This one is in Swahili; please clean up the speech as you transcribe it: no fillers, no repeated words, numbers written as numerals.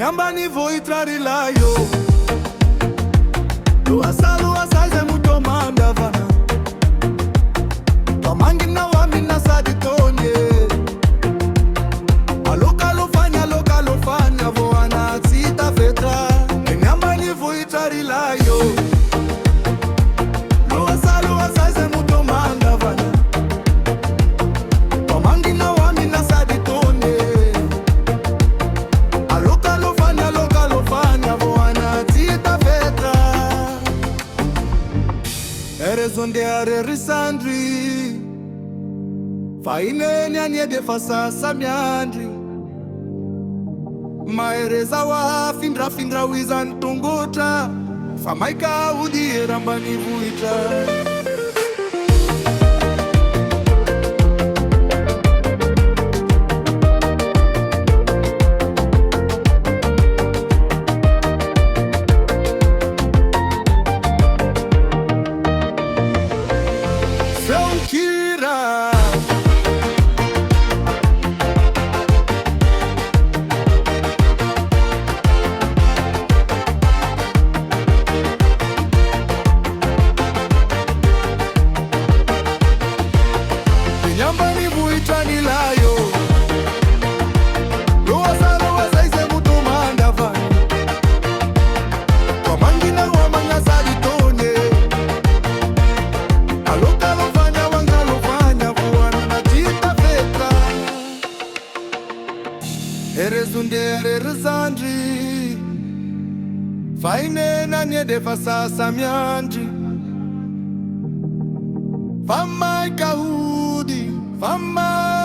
ambanivohitra rilayo luasa ze mutomanda vana twamangina wamina saditonye alokalo fanya voana tsita fetra ambanivohitra rilayo luasa ze mutomanda vana twamangina wamina saditonye alokalo fanya voana tsita fetra erezonde arerisandri faineni aniede fasasa miandri maereza wafindra wizan tungutra famaika udiera ambanivohitra. ambanivohitra nilayo luasa ize mutomanda vana twamangina wamana saditonye alokalo fanya voana tsita fetra erezunde ererisandri fainena niede fasasa miandri famaika fama